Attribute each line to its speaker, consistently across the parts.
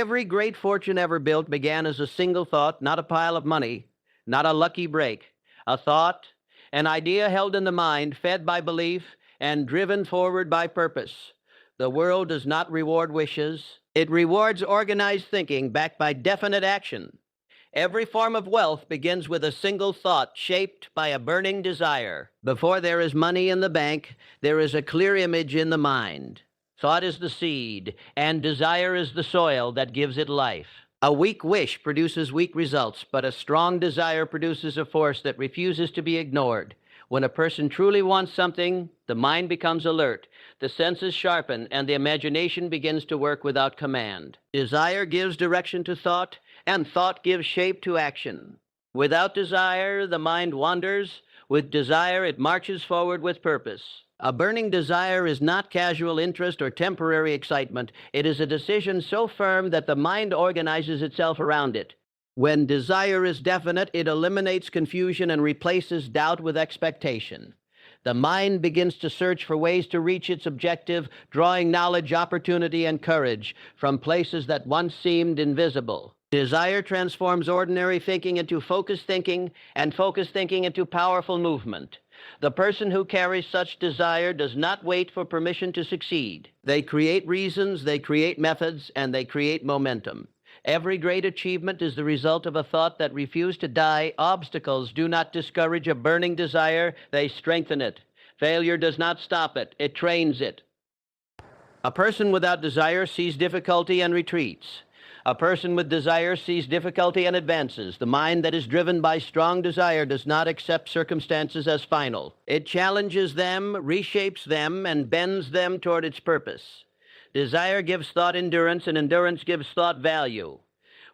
Speaker 1: Every great fortune ever built began as a single thought, not a pile of money, not a lucky break. A thought, an idea held in the mind, fed by belief, and driven forward by purpose. The world does not reward wishes. It rewards organized thinking backed by definite action. Every form of wealth begins with a single thought shaped by a burning desire. Before there is money in the bank, there is a clear image in the mind. Thought is the seed, and desire is the soil that gives it life. A weak wish produces weak results, but a strong desire produces a force that refuses to be ignored. When a person truly wants something, the mind becomes alert, the senses sharpen, and the imagination begins to work without command. Desire gives direction to thought, and thought gives shape to action. Without desire, the mind wanders. With desire, it marches forward with purpose. A burning desire is not casual interest or temporary excitement. It is a decision so firm that the mind organizes itself around it. When desire is definite, it eliminates confusion and replaces doubt with expectation. The mind begins to search for ways to reach its objective, drawing knowledge, opportunity, and courage from places that once seemed invisible. Desire transforms ordinary thinking into focused thinking, and focused thinking into powerful movement. The person who carries such desire does not wait for permission to succeed. They create reasons, they create methods, and they create momentum. Every great achievement is the result of a thought that refused to die. Obstacles do not discourage a burning desire, they strengthen it. Failure does not stop it, it trains it. A person without desire sees difficulty and retreats. A person with desire sees difficulty and advances. The mind that is driven by strong desire does not accept circumstances as final. It challenges them, reshapes them, and bends them toward its purpose. Desire gives thought endurance, and endurance gives thought value.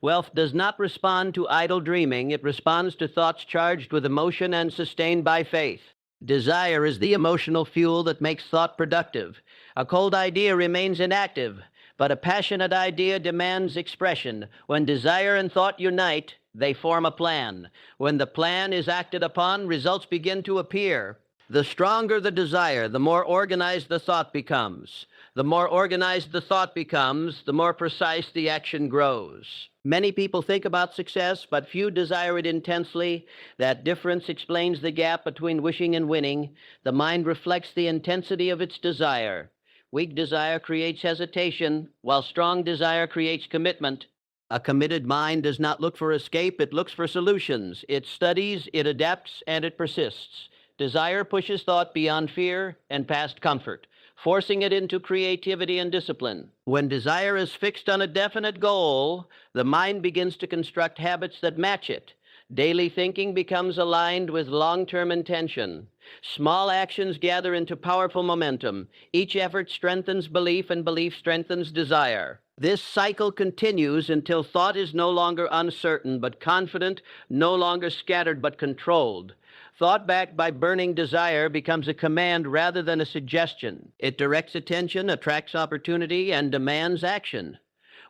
Speaker 1: Wealth does not respond to idle dreaming. It responds to thoughts charged with emotion and sustained by faith. Desire is the emotional fuel that makes thought productive. A cold idea remains inactive, but a passionate idea demands expression. When desire and thought unite, they form a plan. When the plan is acted upon, results begin to appear. The stronger the desire, the more organized the thought becomes. The more organized the thought becomes, the more precise the action grows. Many people think about success, but few desire it intensely. That difference explains the gap between wishing and winning. The mind reflects the intensity of its desire. Weak desire creates hesitation, while strong desire creates commitment. A committed mind does not look for escape, it looks for solutions. It studies, it adapts, and it persists. Desire pushes thought beyond fear and past comfort, forcing it into creativity and discipline. When desire is fixed on a definite goal, the mind begins to construct habits that match it. Daily thinking becomes aligned with long-term intention. Small actions gather into powerful momentum. Each effort strengthens belief, and belief strengthens desire. This cycle continues until thought is no longer uncertain but confident, no longer scattered but controlled. Thought backed by burning desire becomes a command rather than a suggestion. It directs attention, attracts opportunity, and demands action.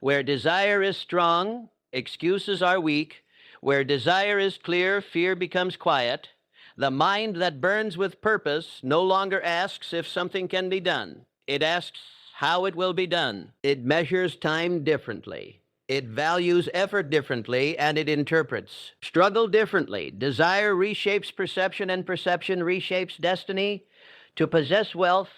Speaker 1: Where desire is strong, excuses are weak. Where desire is clear, fear becomes quiet. The mind that burns with purpose no longer asks if something can be done. It asks how it will be done. It measures time differently. It values effort differently, and it interprets struggle differently. Desire reshapes perception, and perception reshapes destiny. To possess wealth,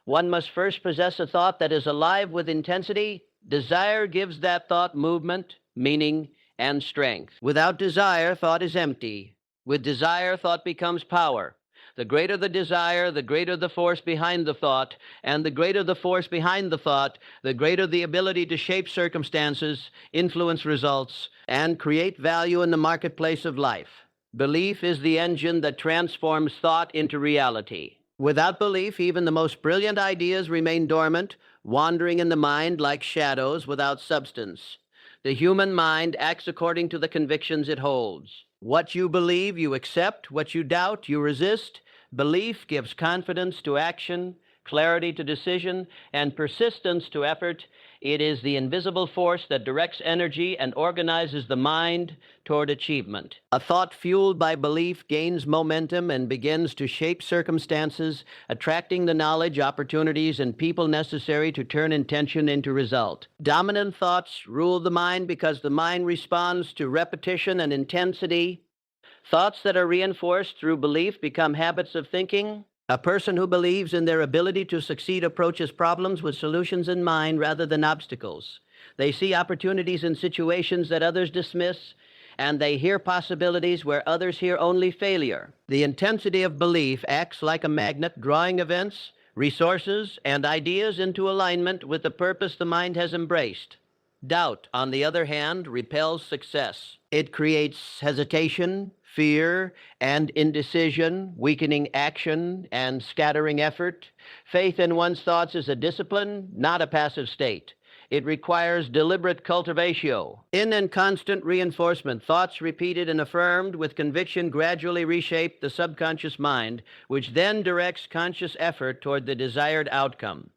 Speaker 1: one must first possess a thought that is alive with intensity. Desire gives that thought movement, meaning, and strength. Without desire, thought is empty. With desire, thought becomes power. The greater the desire, the greater the force behind the thought, and the greater the force behind the thought, the greater the ability to shape circumstances, influence results, and create value in the marketplace of life. Belief is the engine that transforms thought into reality. Without belief, even the most brilliant ideas remain dormant, wandering in the mind like shadows without substance. The human mind acts according to the convictions it holds. What you believe, you accept. What you doubt, you resist. Belief gives confidence to action, clarity to decision, and persistence to effort. It is the invisible force that directs energy and organizes the mind toward achievement. A thought fueled by belief gains momentum and begins to shape circumstances, attracting the knowledge, opportunities, and people necessary to turn intention into result. Dominant thoughts rule the mind because the mind responds to repetition and intensity. Thoughts that are reinforced through belief become habits of thinking. A person who believes in their ability to succeed approaches problems with solutions in mind rather than obstacles. They see opportunities in situations that others dismiss, and they hear possibilities where others hear only failure. The intensity of belief acts like a magnet, drawing events, resources, and ideas into alignment with the purpose the mind has embraced. Doubt, on the other hand, repels success. It creates hesitation, fear, and indecision, weakening action and scattering effort. Faith in one's thoughts is a discipline, not a passive state. It requires deliberate cultivation. In and constant reinforcement, thoughts repeated and affirmed with conviction gradually reshape the subconscious mind, which then directs conscious effort toward the desired outcome.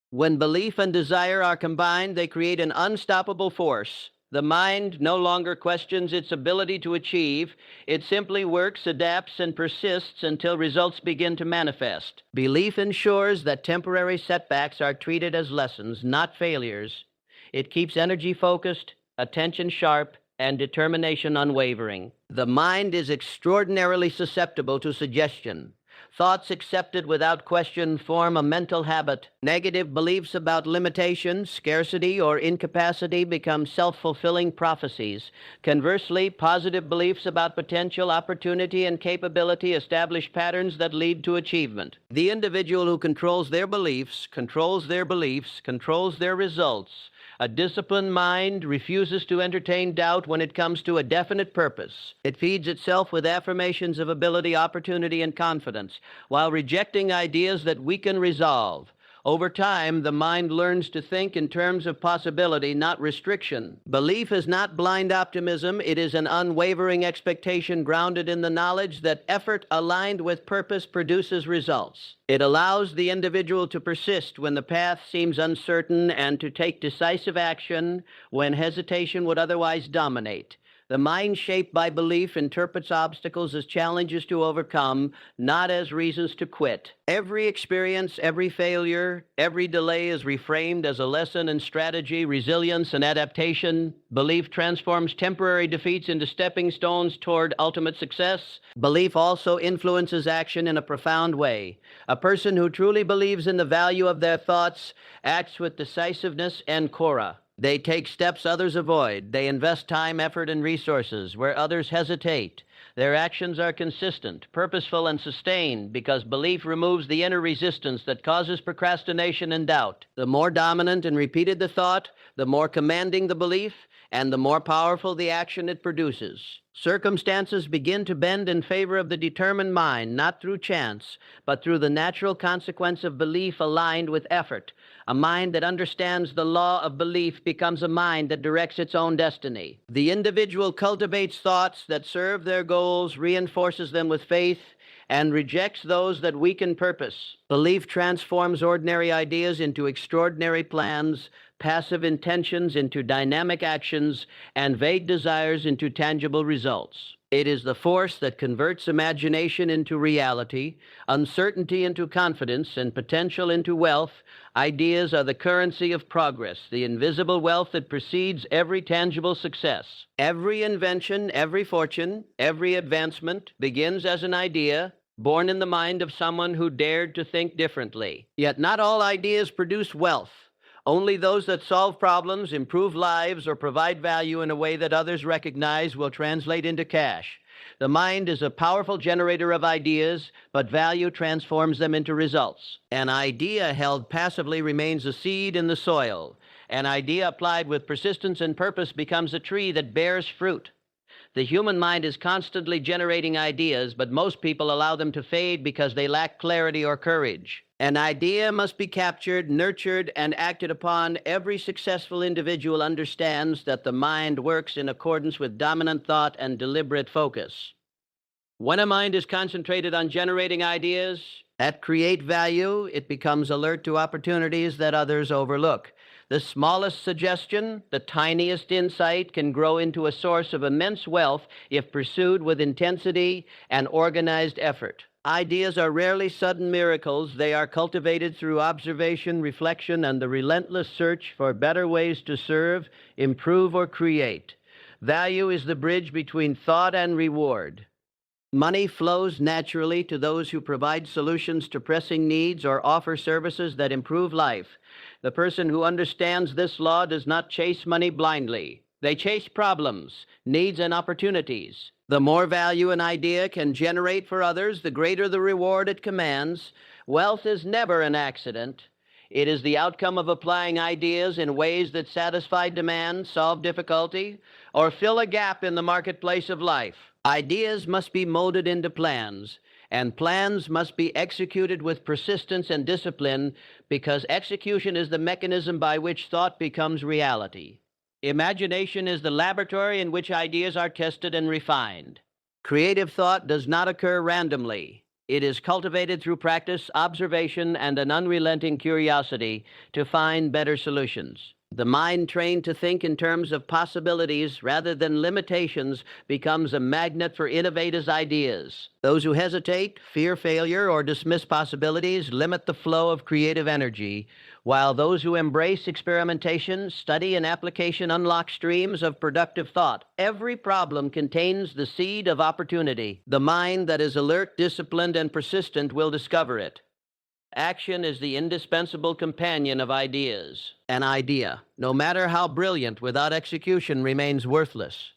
Speaker 1: When belief and desire are combined, they create an unstoppable force. The mind no longer questions its ability to achieve. It simply works, adapts, and persists until results begin to manifest. Belief ensures that temporary setbacks are treated as lessons, not failures. It keeps energy focused, attention sharp, and determination unwavering. The mind is extraordinarily susceptible to suggestion. Thoughts accepted without question form a mental habit. Negative beliefs about limitation, scarcity, or incapacity become self-fulfilling prophecies. Conversely, positive beliefs about potential, opportunity, and capability establish patterns that lead to achievement. The individual who controls their beliefs, controls their beliefs, controls their results. A disciplined mind refuses to entertain doubt when it comes to a definite purpose. It feeds itself with affirmations of ability, opportunity, and confidence, while rejecting ideas that weaken resolve. Over time, the mind learns to think in terms of possibility, not restriction. Belief is not blind optimism. It is an unwavering expectation grounded in the knowledge that effort aligned with purpose produces results. It allows the individual to persist when the path seems uncertain and to take decisive action when hesitation would otherwise dominate. The mind shaped by belief interprets obstacles as challenges to overcome, not as reasons to quit. Every experience, every failure, every delay is reframed as a lesson in strategy, resilience, and adaptation. Belief transforms temporary defeats into stepping stones toward ultimate success. Belief also influences action in a profound way. A person who truly believes in the value of their thoughts acts with decisiveness and chora. They take steps others avoid. They invest time, effort, and resources where others hesitate. Their actions are consistent, purposeful, and sustained because belief removes the inner resistance that causes procrastination and doubt. The more dominant and repeated the thought, the more commanding the belief, and the more powerful the action it produces. Circumstances begin to bend in favor of the determined mind, not through chance, but through the natural consequence of belief aligned with effort. A mind that understands the law of belief becomes a mind that directs its own destiny. The individual cultivates thoughts that serve their goals, reinforces them with faith, and rejects those that weaken purpose. Belief transforms ordinary ideas into extraordinary plans, passive intentions into dynamic actions, and vague desires into tangible results. It is the force that converts imagination into reality, uncertainty into confidence, and potential into wealth. Ideas are the currency of progress, the invisible wealth that precedes every tangible success. Every invention, every fortune, every advancement begins as an idea, born in the mind of someone who dared to think differently. Yet not all ideas produce wealth. Only those that solve problems, improve lives, or provide value in a way that others recognize will translate into cash. The mind is a powerful generator of ideas, but value transforms them into results. An idea held passively remains a seed in the soil. An idea applied with persistence and purpose becomes a tree that bears fruit. The human mind is constantly generating ideas, but most people allow them to fade because they lack clarity or courage. An idea must be captured, nurtured, and acted upon. Every successful individual understands that the mind works in accordance with dominant thought and deliberate focus. When a mind is concentrated on generating ideas that create value, it becomes alert to opportunities that others overlook. The smallest suggestion, the tiniest insight can grow into a source of immense wealth if pursued with intensity and organized effort. Ideas are rarely sudden miracles. They are cultivated through observation, reflection, and the relentless search for better ways to serve, improve, or create. Value is the bridge between thought and reward. Money flows naturally to those who provide solutions to pressing needs or offer services that improve life. The person who understands this law does not chase money blindly. They chase problems, needs, and opportunities. The more value an idea can generate for others, the greater the reward it commands. Wealth is never an accident. It is the outcome of applying ideas in ways that satisfy demand, solve difficulty, or fill a gap in the marketplace of life. Ideas must be molded into plans, and plans must be executed with persistence and discipline because execution is the mechanism by which thought becomes reality. Imagination is the laboratory in which ideas are tested and refined. Creative thought does not occur randomly. It is cultivated through practice, observation, and an unrelenting curiosity to find better solutions. The mind trained to think in terms of possibilities rather than limitations becomes a magnet for innovative ideas. Those who hesitate, fear failure, or dismiss possibilities limit the flow of creative energy, while those who embrace experimentation, study, and application unlock streams of productive thought. Every problem contains the seed of opportunity. The mind that is alert, disciplined, and persistent will discover it. Action is the indispensable companion of ideas. An idea, no matter how brilliant, without execution remains worthless.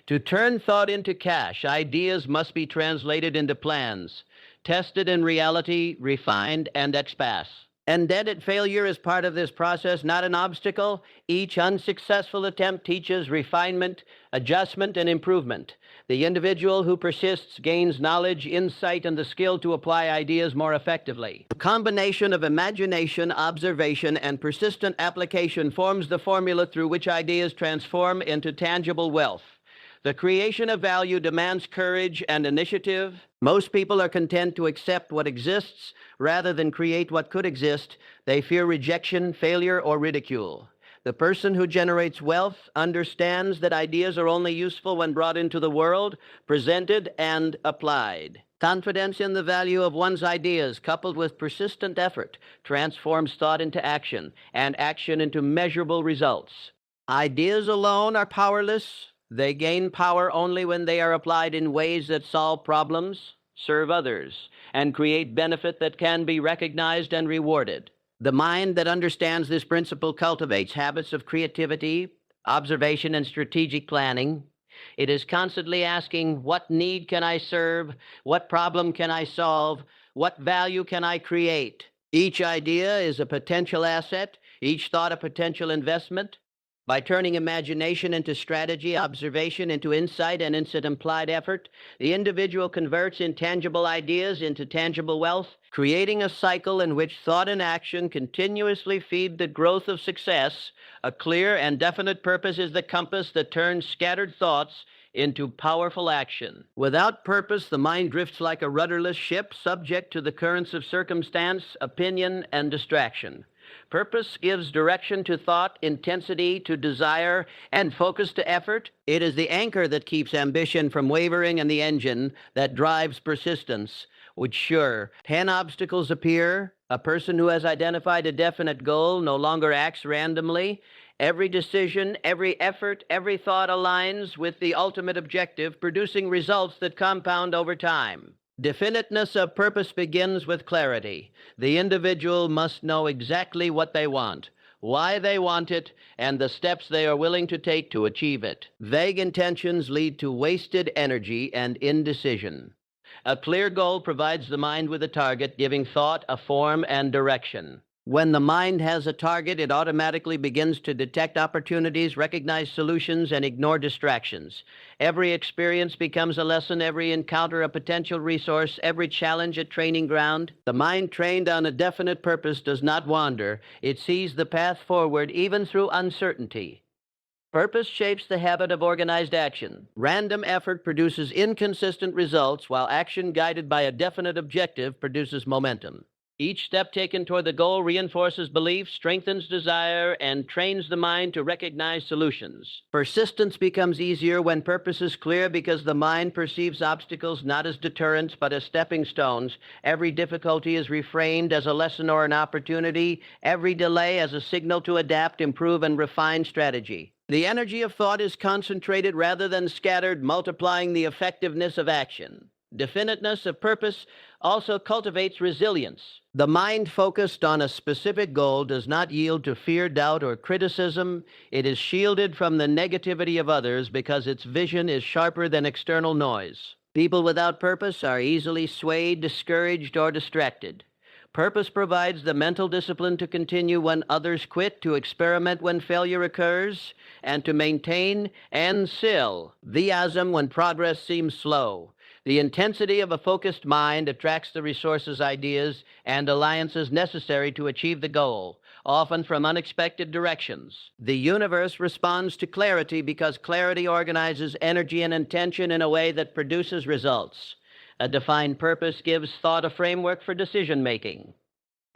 Speaker 1: To turn thought into cash, ideas must be translated into plans, tested in reality, refined, and expass. Ended failure is part of this process, not an obstacle. Each unsuccessful attempt teaches refinement, adjustment, and improvement. The individual who persists gains knowledge, insight, and the skill to apply ideas more effectively. The combination of imagination, observation, and persistent application forms the formula through which ideas transform into tangible wealth. The creation of value demands courage and initiative. Most people are content to accept what exists rather than create what could exist. They fear rejection, failure, or ridicule. The person who generates wealth understands that ideas are only useful when brought into the world, presented, and applied. Confidence in the value of one's ideas, coupled with persistent effort, transforms thought into action, and action into measurable results. Ideas alone are powerless. They gain power only when they are applied in ways that solve problems, serve others, and create benefit that can be recognized and rewarded. The mind that understands this principle cultivates habits of creativity, observation, and strategic planning. It is constantly asking, what need can I serve? What problem can I solve? What value can I create? Each idea is a potential asset, each thought a potential investment. By turning imagination into strategy, observation into insight, and instant applied effort, the individual converts intangible ideas into tangible wealth, creating a cycle in which thought and action continuously feed the growth of success. A clear and definite purpose is the compass that turns scattered thoughts into powerful action. Without purpose, the mind drifts like a rudderless ship, subject to the currents of circumstance, opinion, and distraction. Purpose gives direction to thought, intensity to desire, and focus to effort. It is the anchor that keeps ambition from wavering and the engine that drives persistence. Which sure, 10 obstacles appear. A person who has identified a definite goal no longer acts randomly. Every decision, every effort, every thought aligns with the ultimate objective, producing results that compound over time. Definiteness of purpose begins with clarity. The individual must know exactly what they want, why they want it, and the steps they are willing to take to achieve it. Vague intentions lead to wasted energy and indecision. A clear goal provides the mind with a target, giving thought a form and direction. When the mind has a target, it automatically begins to detect opportunities, recognize solutions, and ignore distractions. Every experience becomes a lesson, every encounter a potential resource, every challenge a training ground. The mind trained on a definite purpose does not wander. It sees the path forward even through uncertainty. Purpose shapes the habit of organized action. Random effort produces inconsistent results, while action guided by a definite objective produces momentum. Each step taken toward the goal reinforces belief, strengthens desire, and trains the mind to recognize solutions. Persistence becomes easier when purpose is clear because the mind perceives obstacles not as deterrents but as stepping stones. Every difficulty is reframed as a lesson or an opportunity, every delay as a signal to adapt, improve, and refine strategy. The energy of thought is concentrated rather than scattered, multiplying the effectiveness of action. Definiteness of purpose also cultivates resilience. The mind focused on a specific goal does not yield to fear, doubt, or criticism. It is shielded from the negativity of others because its vision is sharper than external noise. People without purpose are easily swayed, discouraged, or distracted. Purpose provides the mental discipline to continue when others quit, to experiment when failure occurs, and to maintain and still enthusiasm when progress seems slow. The intensity of a focused mind attracts the resources, ideas, and alliances necessary to achieve the goal, often from unexpected directions. The universe responds to clarity because clarity organizes energy and intention in a way that produces results. A defined purpose gives thought a framework for decision making.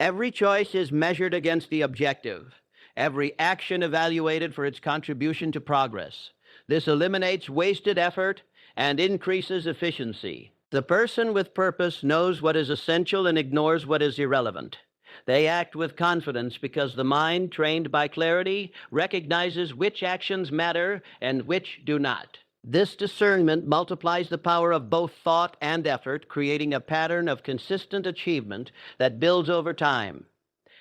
Speaker 1: Every choice is measured against the objective, every action evaluated for its contribution to progress. This eliminates wasted effort and increases efficiency. The person with purpose knows what is essential and ignores what is irrelevant. They act with confidence because the mind, trained by clarity, recognizes which actions matter and which do not. This discernment multiplies the power of both thought and effort, creating a pattern of consistent achievement that builds over time.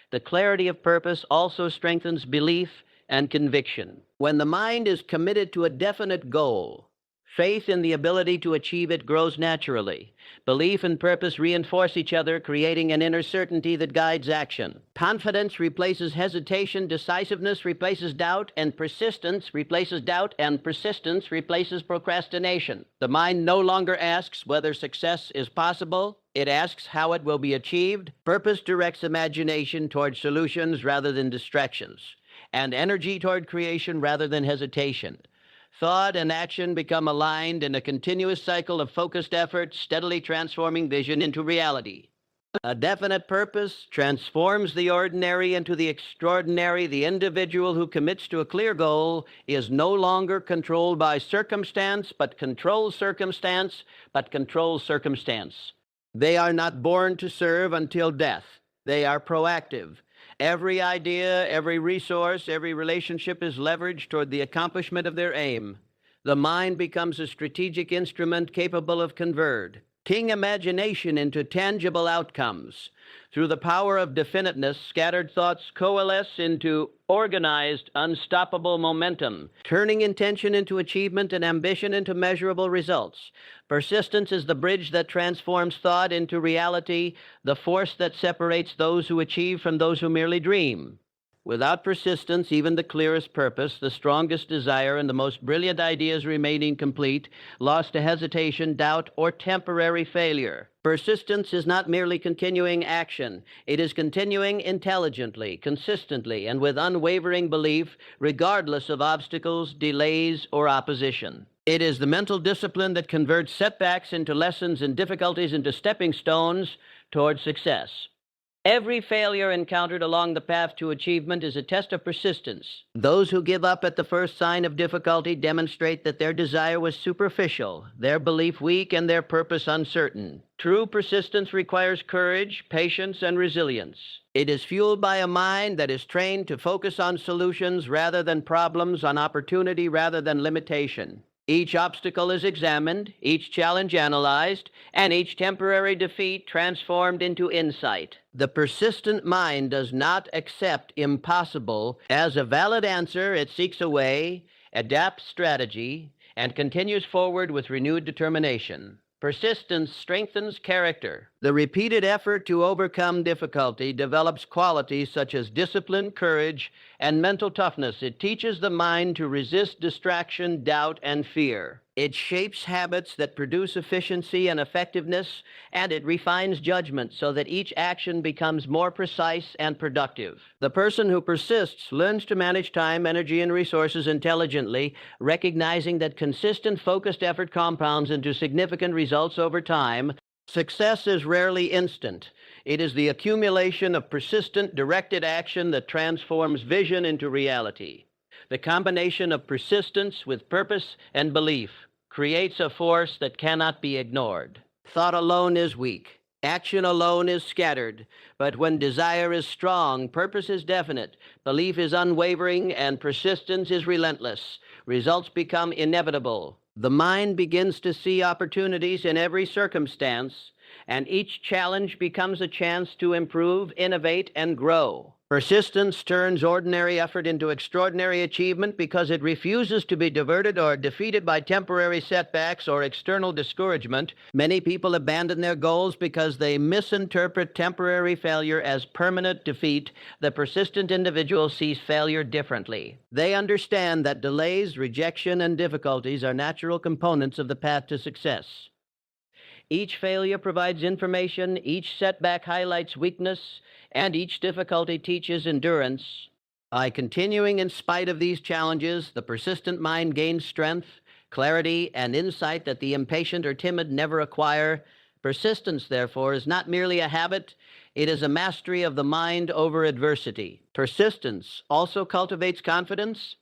Speaker 1: The clarity of purpose also strengthens belief and conviction. When the mind is committed to a definite goal, faith in the ability to achieve it grows naturally. Belief and purpose reinforce each other, creating an inner certainty that guides action. Confidence replaces hesitation, decisiveness replaces doubt, and persistence replaces procrastination. The mind no longer asks whether success is possible. It asks how it will be achieved. Purpose directs imagination toward solutions rather than distractions, and energy toward creation rather than hesitation. Thought and action become aligned in a continuous cycle of focused effort, steadily transforming vision into reality. A definite purpose transforms the ordinary into the extraordinary. The individual who commits to a clear goal is no longer controlled by circumstance, but controls circumstance. They are not born to serve until death. They are proactive. Every idea, every resource, every relationship is leveraged toward the accomplishment of their aim. The mind becomes a strategic instrument capable of converting imagination into tangible outcomes. Through the power of definiteness, scattered thoughts coalesce into organized, unstoppable momentum, turning intention into achievement and ambition into measurable results. Persistence is the bridge that transforms thought into reality, the force that separates those who achieve from those who merely dream. Without persistence, even the clearest purpose, the strongest desire, and the most brilliant ideas remain incomplete, lost to hesitation, doubt, or temporary failure. Persistence is not merely continuing action. It is continuing intelligently, consistently, and with unwavering belief, regardless of obstacles, delays, or opposition. It is the mental discipline that converts setbacks into lessons and difficulties into stepping stones toward success. Every failure encountered along the path to achievement is a test of persistence. Those who give up at the first sign of difficulty demonstrate that their desire was superficial, their belief weak, and their purpose uncertain. True persistence requires courage, patience, and resilience. It is fueled by a mind that is trained to focus on solutions rather than problems, on opportunity rather than limitation. Each obstacle is examined, each challenge analyzed, and each temporary defeat transformed into insight. The persistent mind does not accept impossible as a valid answer. It seeks a way, adapts strategy, and continues forward with renewed determination. Persistence strengthens character. The repeated effort to overcome difficulty develops qualities such as discipline, courage, and mental toughness. It teaches the mind to resist distraction, doubt, and fear. It shapes habits that produce efficiency and effectiveness, and it refines judgment so that each action becomes more precise and productive. The person who persists learns to manage time, energy, and resources intelligently, recognizing that consistent, focused effort compounds into significant results over time. Success is rarely instant. It is the accumulation of persistent, directed action that transforms vision into reality. The combination of persistence with purpose and belief creates a force that cannot be ignored. Thought alone is weak. Action alone is scattered. But when desire is strong, purpose is definite, belief is unwavering, and persistence is relentless, results become inevitable. The mind begins to see opportunities in every circumstance, and each challenge becomes a chance to improve, innovate, and grow. Persistence turns ordinary effort into extraordinary achievement because it refuses to be diverted or defeated by temporary setbacks or external discouragement. Many people abandon their goals because they misinterpret temporary failure as permanent defeat. The persistent individual sees failure differently. They understand that delays, rejection, and difficulties are natural components of the path to success. Each failure provides information, each setback highlights weakness, and each difficulty teaches endurance. By continuing in spite of these challenges, the persistent mind gains strength, clarity, and insight that the impatient or timid never acquire. Persistence, therefore, is not merely a habit, it is a mastery of the mind over adversity. Persistence also cultivates confidence.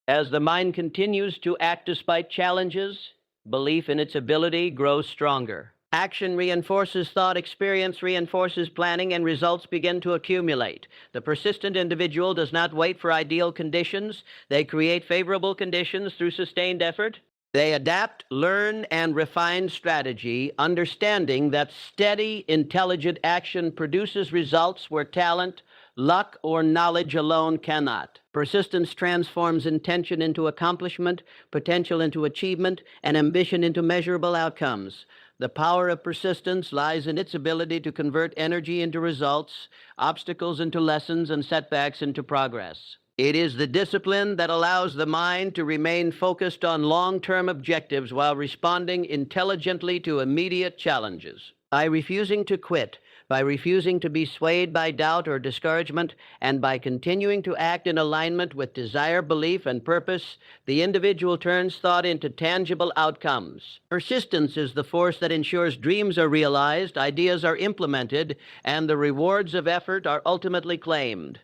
Speaker 1: As the mind continues to act despite challenges, belief in its ability grows stronger. Action reinforces thought, experience reinforces planning, and results begin to accumulate. The persistent individual does not wait for ideal conditions. They create favorable conditions through sustained effort. They adapt, learn, and refine strategy, understanding that steady, intelligent action produces results where talent, luck, or knowledge alone cannot. Persistence transforms intention into accomplishment, potential into achievement, and ambition into measurable outcomes. The power of persistence lies in its ability to convert energy into results, obstacles into lessons, and setbacks into progress. It is the discipline that allows the mind to remain focused on long-term objectives while responding intelligently to immediate challenges. By refusing to quit, by refusing to be swayed by doubt or discouragement, and by continuing to act in alignment with desire, belief, and purpose, the individual turns thought into tangible outcomes. Persistence is the force that ensures dreams are realized, ideas are implemented, and the rewards of effort are ultimately claimed.